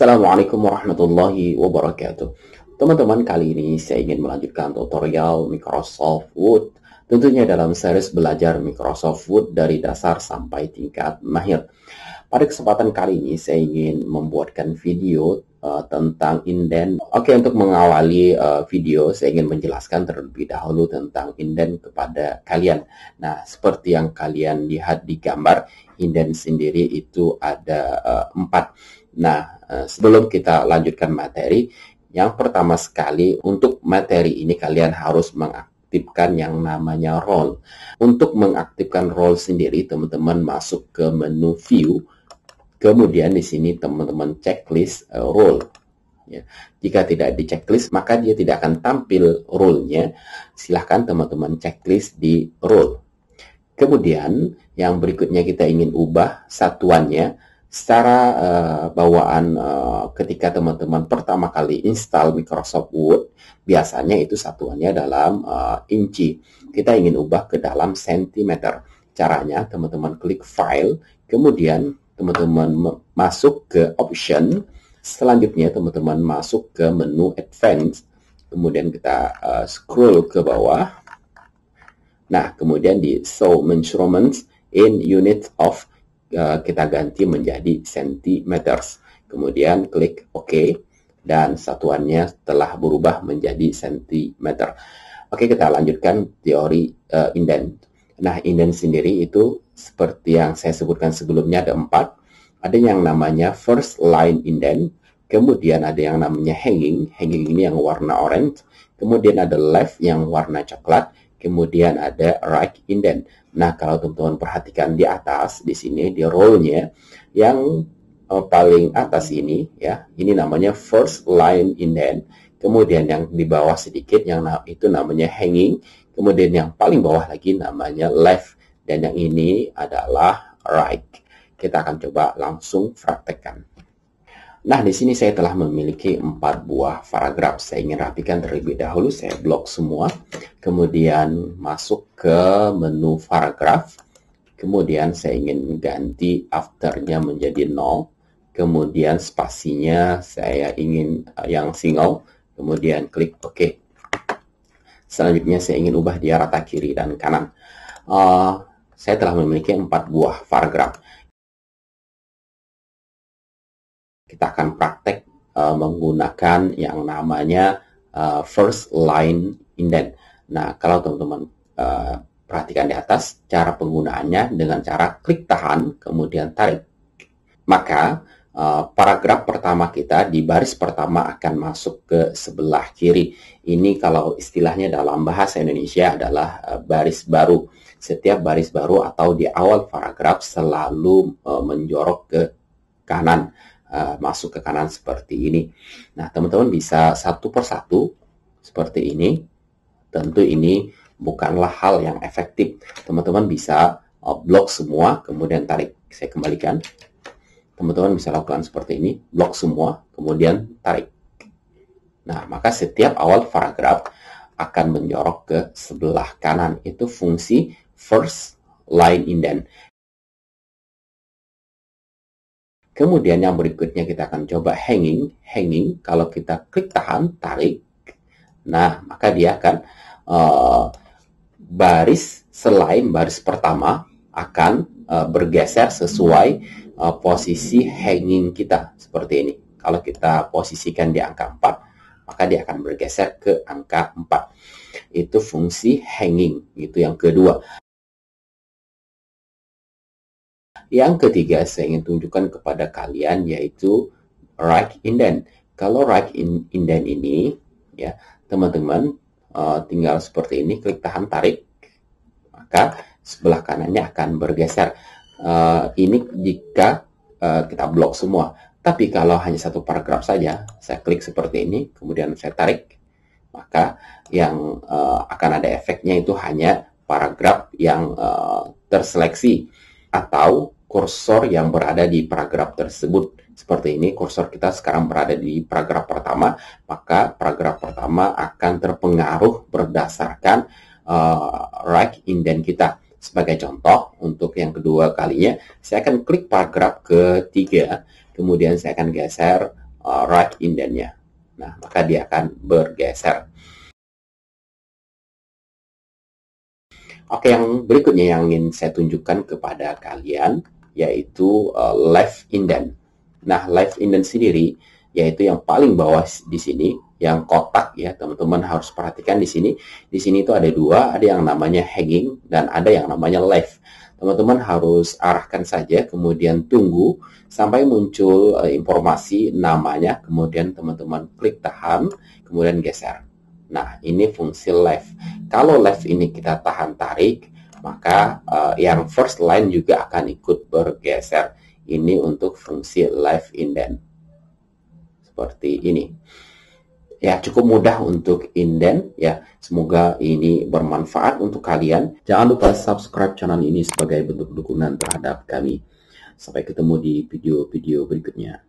Assalamualaikum warahmatullahi wabarakatuh. Teman-teman, kali ini saya ingin melanjutkan tutorial Microsoft Word. Tentunya dalam series belajar Microsoft Word dari dasar sampai tingkat mahir. Pada kesempatan kali ini saya ingin membuatkan video tentang indent. Oke, untuk mengawali video saya ingin menjelaskan terlebih dahulu tentang indent kepada kalian. Nah, seperti yang kalian lihat di gambar, indent sendiri itu ada 4. Nah, sebelum kita lanjutkan materi, yang pertama sekali untuk materi ini kalian harus mengaktifkan yang namanya role. Untuk mengaktifkan role sendiri, teman-teman masuk ke menu view, kemudian di sini teman-teman checklist role. Ya. Jika tidak di checklist, maka dia tidak akan tampil role-nya. Silahkan teman-teman checklist di role. Kemudian yang berikutnya kita ingin ubah satuannya. Secara bawaan ketika teman-teman pertama kali install Microsoft Word, biasanya itu satuannya dalam inci. Kita ingin ubah ke dalam sentimeter. Caranya teman-teman klik file, kemudian teman-teman masuk ke option. Selanjutnya teman-teman masuk ke menu advance. Kemudian kita scroll ke bawah. Nah, kemudian di show measurements in unit of kita ganti menjadi centimeters. Kemudian klik OK dan satuannya telah berubah menjadi centimeter. Oke, kita lanjutkan teori indent. Nah, indent sendiri itu seperti yang saya sebutkan sebelumnya ada 4. Ada yang namanya first line indent, kemudian ada yang namanya hanging. Hanging ini yang warna orange. Kemudian ada left yang warna coklat. Kemudian ada right indent. Nah, kalau teman-teman perhatikan di atas, di sini di row-nya yang paling atas ini, ya, ini namanya first line indent. Kemudian yang di bawah sedikit, yang itu namanya hanging. Kemudian yang paling bawah lagi namanya left. Dan yang ini adalah right. Kita akan coba langsung praktekkan. Nah, di sini saya telah memiliki 4 buah paragraf. Saya ingin rapikan terlebih dahulu. Saya blok semua. Kemudian masuk ke menu paragraf. Kemudian saya ingin ganti after-nya menjadi 0. Kemudian spasinya saya ingin yang single. Kemudian klik OK. Selanjutnya saya ingin ubah dia rata kiri dan kanan. Saya telah memiliki 4 buah paragraf. Kita akan praktek menggunakan yang namanya first line indent. Nah, kalau teman-teman perhatikan di atas, cara penggunaannya dengan cara klik tahan, kemudian tarik. Maka paragraf pertama kita di baris pertama akan masuk ke sebelah kiri. Ini kalau istilahnya dalam bahasa Indonesia adalah baris baru. Setiap baris baru atau di awal paragraf selalu menjorok ke kanan. Masuk ke kanan seperti ini. Nah, teman-teman bisa satu persatu seperti ini. Tentu ini bukanlah hal yang efektif. Teman-teman bisa blok semua, kemudian tarik. Saya kembalikan. Teman-teman bisa lakukan seperti ini. Blok semua, kemudian tarik. Nah, maka setiap awal paragraf akan menjorok ke sebelah kanan. Itu fungsi first line indent. Kemudian yang berikutnya kita akan coba hanging. Hanging, kalau kita klik tahan, tarik. Nah, maka dia akan baris selain baris pertama akan bergeser sesuai posisi hanging kita. Seperti ini. Kalau kita posisikan di angka 4, maka dia akan bergeser ke angka 4. Itu fungsi hanging. Itu yang kedua. Yang ketiga saya ingin tunjukkan kepada kalian yaitu right indent. Kalau right indent ini, ya teman-teman tinggal seperti ini, klik tahan, tarik, maka sebelah kanannya akan bergeser. Ini jika kita blok semua. Tapi kalau hanya satu paragraf saja, saya klik seperti ini, kemudian saya tarik, maka yang akan ada efeknya itu hanya paragraf yang terseleksi atau kursor yang berada di paragraf tersebut. Seperti ini, kursor kita sekarang berada di paragraf pertama, maka paragraf pertama akan terpengaruh berdasarkan right indent kita. Sebagai contoh, untuk yang kedua kalinya, saya akan klik paragraf ketiga, kemudian saya akan geser right indennya. Nah, maka dia akan bergeser. Oke, yang berikutnya yang ingin saya tunjukkan kepada kalian yaitu left indent. Nah, left indent sendiri yaitu yang paling bawah di sini, yang kotak ya, teman-teman harus perhatikan di sini. Di sini itu ada dua, ada yang namanya hanging dan ada yang namanya left. Teman-teman harus arahkan saja, kemudian tunggu sampai muncul informasi namanya, kemudian teman-teman klik tahan, kemudian geser. Nah, ini fungsi left. Kalau left ini kita tahan tarik, maka yang first line juga akan ikut bergeser. Ini untuk fungsi left indent. Seperti ini. Ya, cukup mudah untuk indent ya. Semoga ini bermanfaat untuk kalian. Jangan lupa subscribe channel ini sebagai bentuk dukungan terhadap kami. Sampai ketemu di video-video berikutnya.